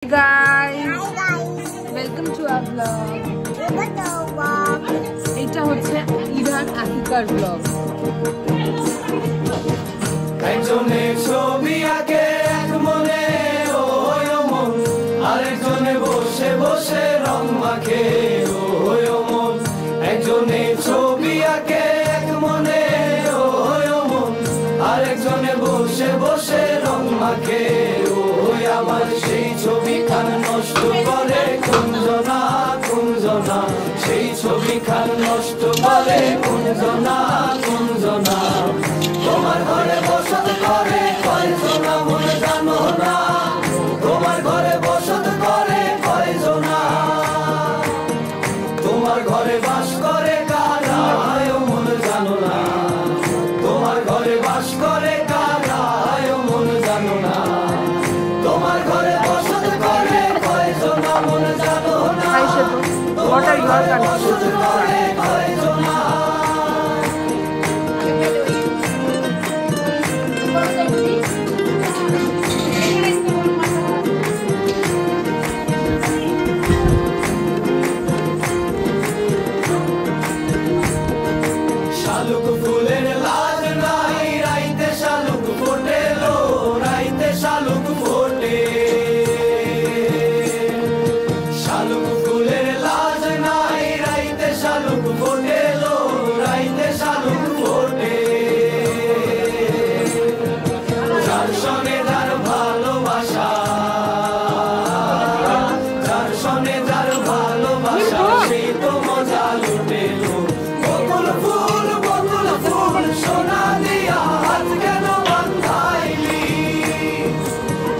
guys, welcome to our vlog. এটা হচ্ছে Ivan আকিকার vlog. একজনে ছবি আঁকে এক মনে ওই মন, আরেকজনে বসে বসে রং মাখে ওই মন। একজনে ছবি আঁকে এক মনে ওই মন, আরেকজনে বসে বসে রং মাখে ওই আমার। সেই ছবি খান নষ্ট করে কুঞ্জনা কুঞ্জনা, সেই ছবি খান নষ্ট করে কুঞ্জনা কুঞ্জনা। তোমার ঘরে বসত করে কয়জনা মনে জানো না, তোমার ঘরে বসত করে কয়জনা। তোমার ঘরে বাস করে কারা মনে জানো না, তোমার ঘরে বাস করে কারা মনে জানো না। তোমার ঘরে বসত করে কয়জনা মনে জানো না, তোমার ঘরে বসত করে কয়জনা। শালুক ফুলের লাজ নাই, রাইতে শালুক ফোটে লো, রাইতে শালুক ফোটে। শালুক ফুলের লাজ নাই, রাইতে শালুক ফোটে লো, রাইতে শালুক ফোটে। যার সঙ্গে যার ভালোবাসা, যার সঙ্গে যার ভালোবাসা, সেই তো মজা লুটে লো। বকুল ফুল বকুল ফুল সোনা দিয়া হাত কেন বাঁধাইলি,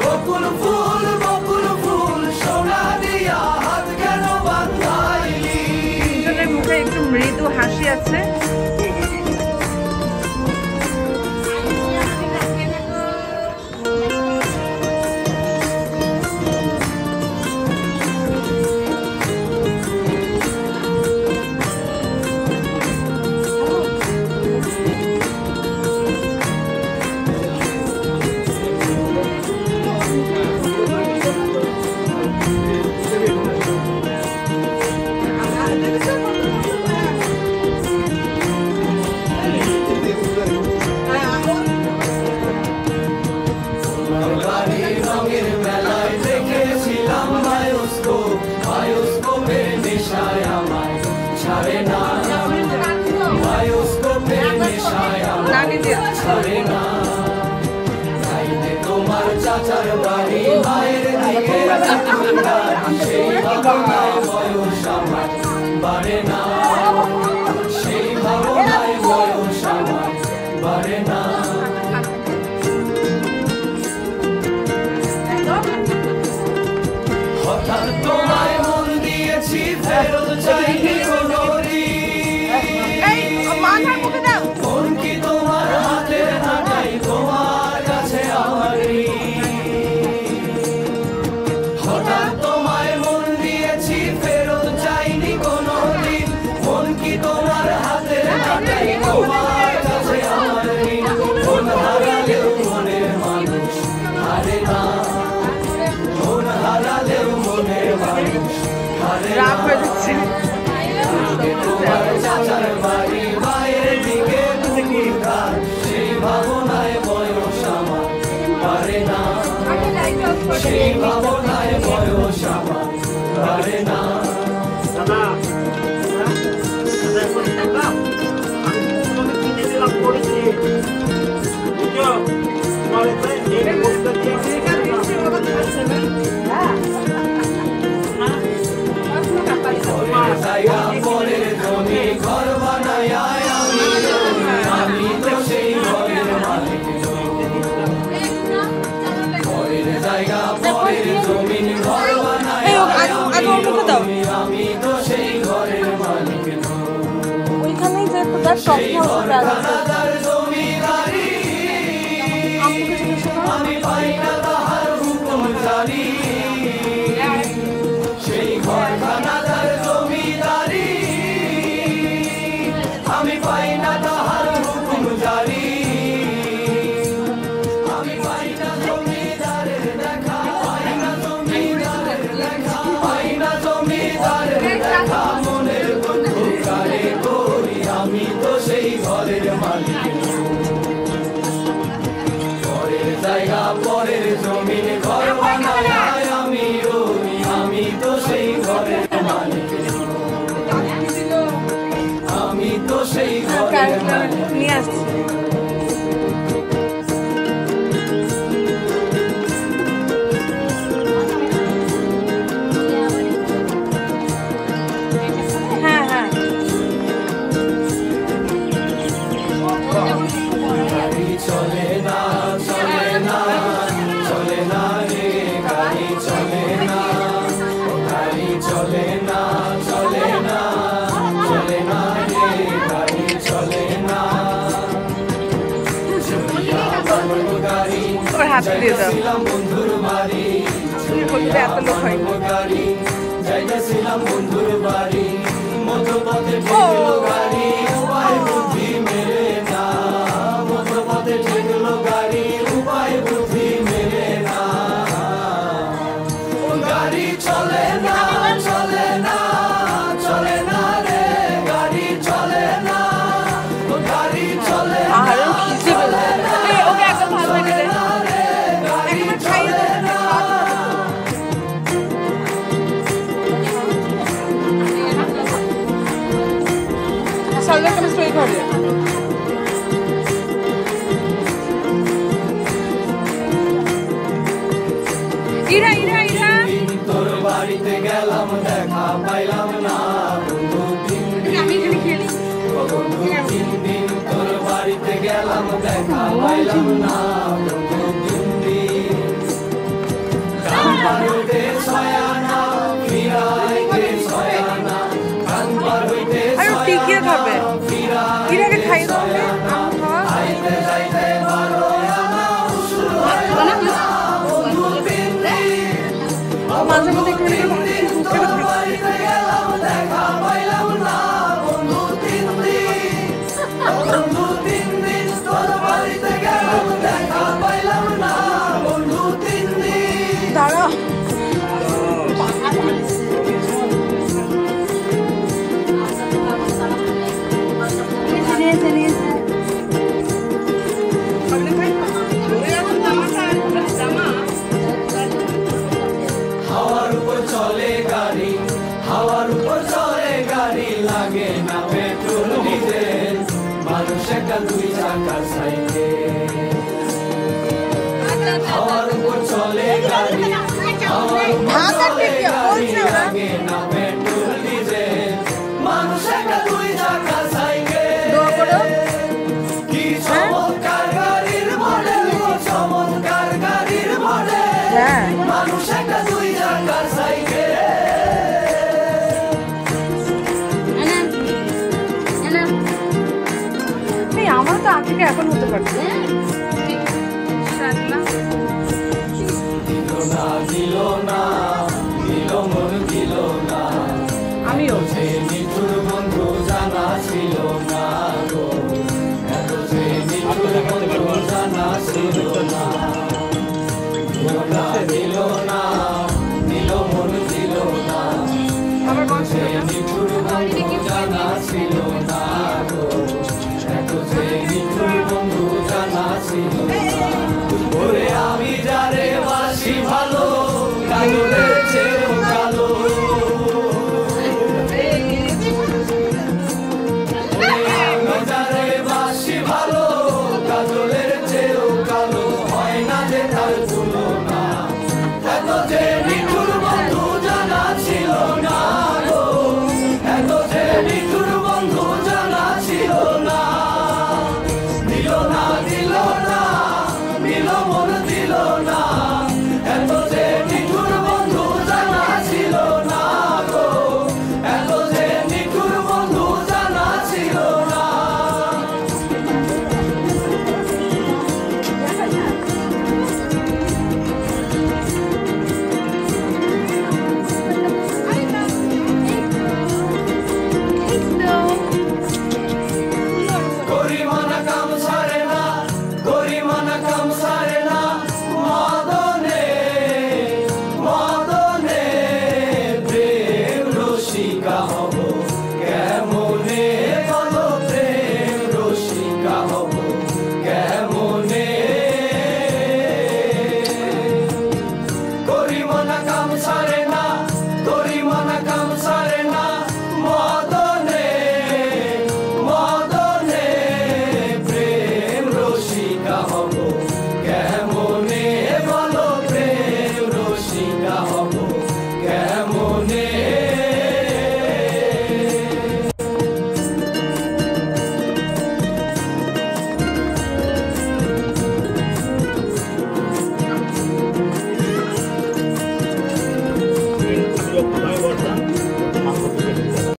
বকুল ফুল সোনা দিয়া হাত কেন বাঁধাইলি। দুজনের মুখে একটু মৃদু হাসি আছে. রঙের মেলায় দেখেছিলাম বায়োস্কোপ, বায়োস্কোপে নেশায় আমায় ছাড়ে না, বায়োস্কোপে নেশায় আমায় ছাড়ে না। তাইতে তোমার চাচার বাড়ি মায়ের দিকে সেই ভাবনায় বয়স আমার বাড়ে না, সেই ভাবনায় বয়স আমার বাড়ে না। হঠাৎ তোমায় মন দিয়েছি ফেরত চাইনি কোনোদিন, মন কি তোমার হাতের নাটাই তোমার কাছে আমার ঋণ। হঠাৎ তোমায় মন দিয়েছি ফেরত চাইনি কোনোদিন, মন কি তোমার হাতের নাটাই তোমার কাছে আমার ঋণ। মন হারালেও মনের মানুষ হারে না, মন হারালেও মনের মানুষ হারে না। তোমার চাচার বাড়ি মায়ের দিকে পুকুর ঘাট, সেই ভাবনায় বয়স আমার পারে না, সেই ভাবনায় বয়স আমার পারে না। জায়গা পরের জমি ঘর বানায় আমি রই, আমি তো সেই ঘরের মালিক নই। পরের জায়গা পরের জমি ঘর বানায় আমি রই, আমি তো সেই ঘরের মালিক নই। সেই ঘরখানাদার জমিদারি আমি পাই না তাহার হুকুম জারি, সেই ঘরখানাদার জমিদারি আমি পাই না তাহার হুকুম জারি। আমি পাই না জমিদারের দেখা, পাই না জমিদার হাত দিয়ে দাও। বন্ধুর বাড়ি বলতে এত লোক হয় যাইতেছিলাম বন্ধুর বাড়ি মধ্যপথে ঠেকলো গাড়ি উপায় বুদ্ধি মেলে না মধ্যপথে ঠেকলো গাড়ি উপায় বুদ্ধি মেলে না গাড়ি চলে না চলে না চলে না রে গাড়ি চলে না গাড়ি চলে না আরো খিদে পেয়েছে ওকে একদম ভালো করে দে একবার খাইয়ে দে सालवे का स्टोरी कर दिया इरा इरा इरा তোর বাড়িতে গেলাম দেখা পাইলাম না বন্ধু তিন আমি এখানে খেলি বন্ধু তিন দিন তোর বাড়িতে গেলাম দেখা পাইলাম না বন্ধু তিন দিন কান পার হইতে ছয়ানা ফিরাইতে ছয়ানা কান পার হইতে আরে টিকে খাবে ইরাকে খাইয়ে দাও আইতে যাইতে বারো আনা শুরু হয় না বন্ধু তিন দিন মাঝে মধ্যে এখানে তোর বাড়িতে গেলাম দেখা পাইলাম না বন্ধু তিন দিন বন্ধু তিন দিন তোর বাড়িতে গেলাম দেখা পাইলাম না বন্ধু তিন দিন দাঁড়া হাওয়ার উপর চলে গাড়ি হাওয়ার উপর চলে গাড়ি লাগে না পেট্রোল ডিজেল মানুষ একটা দুই চাকার সাইকেল হাওয়ার উপর চলে গাড়ি হাওয়ার উপর চলে গাড়ি লাগে না পেট্রোল ডিজেল মানুষ একটা দুই চাকার সাইকেল কি চমৎকার গাড়ির মডেল চমৎকার গাড়ির মডেল মানুষ একটা দুই চাকার সাইকেল আমার তো আগে এখন হতে পারছে